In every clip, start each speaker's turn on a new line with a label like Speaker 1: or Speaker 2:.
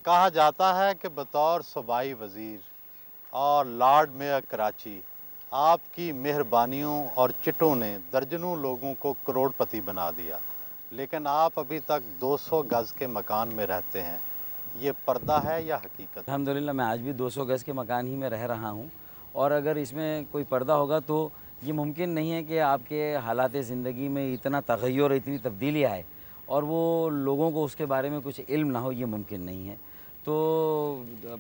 Speaker 1: कहा जाता है कि बतौर सूबाई वज़ीर और लॉर्ड मेयर कराची, आपकी मेहरबानियों और चिटों ने दर्जनों लोगों को करोड़पति बना दिया। लेकिन आप अभी तक 200 गज़ के मकान में रहते हैं। ये पर्दा है या हकीकत?
Speaker 2: अल्हम्दुलिल्लाह मैं आज भी 200 गज़ के मकान ही में रह रहा हूँ और अगर इसमें कोई पर्दा होगा तो ये मुमकिन नहीं है कि आपके हालात ज़िंदगी में इतना तग़य्युर, इतनी तब्दीली आए और वो लोगों को उसके बारे में कुछ इल्म ना हो, ये मुमकिन नहीं है। तो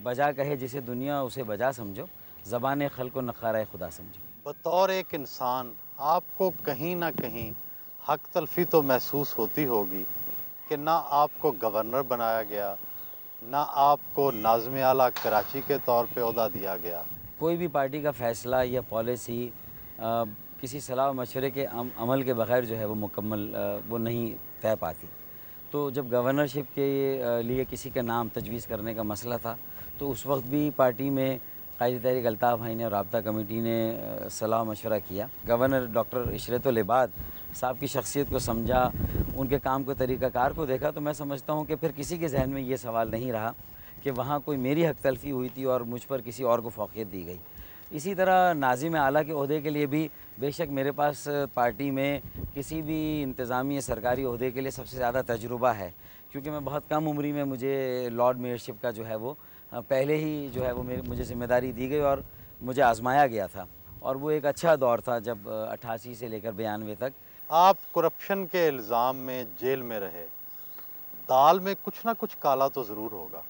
Speaker 2: बजा कहे जिसे दुनिया उसे बजा समझो, ज़बान ख़ल्क़ व नख़ारा खुदा समझो।
Speaker 1: बतौर एक इंसान आपको कहीं न कहीं हक़ तलफ़ी तो महसूस होती होगी कि ना आपको गवर्नर बनाया गया, ना आपको नाज़िम आला कराची के तौर पे ओहदा दिया गया।
Speaker 2: कोई भी पार्टी का फ़ैसला या पॉलिसी किसी सलाह मशवरे के अमल के बग़ैर जो है वो मुकम्मल वो नहीं तय पाती। तो जब गवर्नरशिप के लिए किसी का नाम तजवीज़ करने का मसला था, तो उस वक्त भी पार्टी में कायद तहरीक अल्ताफ़ भाई ने और राब्ता कमेटी ने सलाह मशवरा किया। गवर्नर डॉक्टर इशरतुल इबाद साहब की शख्सियत को समझा, उनके काम के तरीक़ाकार को देखा, तो मैं समझता हूँ कि फिर किसी के ज़हन में ये सवाल नहीं रहा कि वहाँ कोई मेरी हक़ तलफ़ी हुई थी और मुझ पर किसी और को फ़ौक़ियत दी गई। इसी तरह नाज़िम आला के ओहदे के लिए भी बेशक मेरे पास पार्टी में किसी भी इंतज़ामी या सरकारी ओहदे के लिए सबसे ज़्यादा तजुर्बा है, क्योंकि मैं बहुत कम उम्री में मुझे लॉर्ड मेयरशिप का जो है वो पहले ही जो है वो मुझे ज़िम्मेदारी दी गई और मुझे आज़माया गया था और वो एक अच्छा दौर था जब 88 से लेकर 92 तक।
Speaker 1: आप करप्शन के इल्ज़ाम में जेल में रहे। दाल में कुछ ना कुछ काला तो ज़रूर होगा।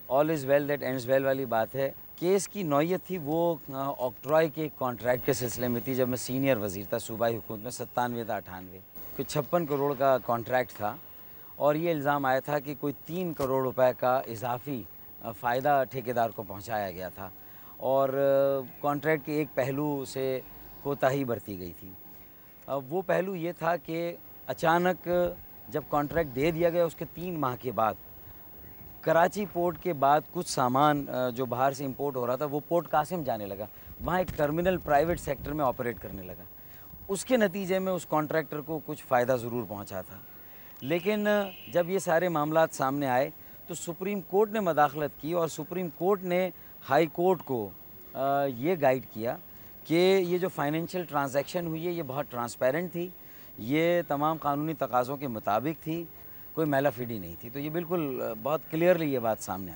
Speaker 2: All is well that ends well वाली बात है। केस की नौइयत थी वो ऑक्ट्रॉय के कॉन्ट्रैक्ट के सिलसिले में थी, जब मैं सीनियर वज़ीर था सूबाई हुकूमत में 97 था 98, कोई 56 करोड़ का कॉन्ट्रैक्ट था और ये इल्ज़ाम आया था कि कोई 3 करोड़ रुपए का इजाफ़ी फ़ायदा ठेकेदार को पहुँचाया गया था और कॉन्ट्रैक्ट के एक पहलू से कोताही बरती गई थी। वो पहलू ये था कि अचानक जब कॉन्ट्रैक्ट दे दिया गया उसके 3 माह के बाद कराची पोर्ट के बाद कुछ सामान जो बाहर से इंपोर्ट हो रहा था वो पोर्ट कासिम जाने लगा। वहाँ एक टर्मिनल प्राइवेट सेक्टर में ऑपरेट करने लगा। उसके नतीजे में उस कॉन्ट्रैक्टर को कुछ फ़ायदा ज़रूर पहुँचा था। लेकिन जब ये सारे मामलात सामने आए तो सुप्रीम कोर्ट ने मदाखलत की और सुप्रीम कोर्ट ने हाई कोर्ट को ये गाइड किया कि ये जो फाइनेंशियल ट्रांजैक्शन हुई है ये बहुत ट्रांसपेरेंट थी, ये तमाम कानूनी तकाज़ों के मुताबिक थी, कोई मेलाफिडी नहीं थी। तो ये बिल्कुल बहुत क्लियरली ये बात सामने आई।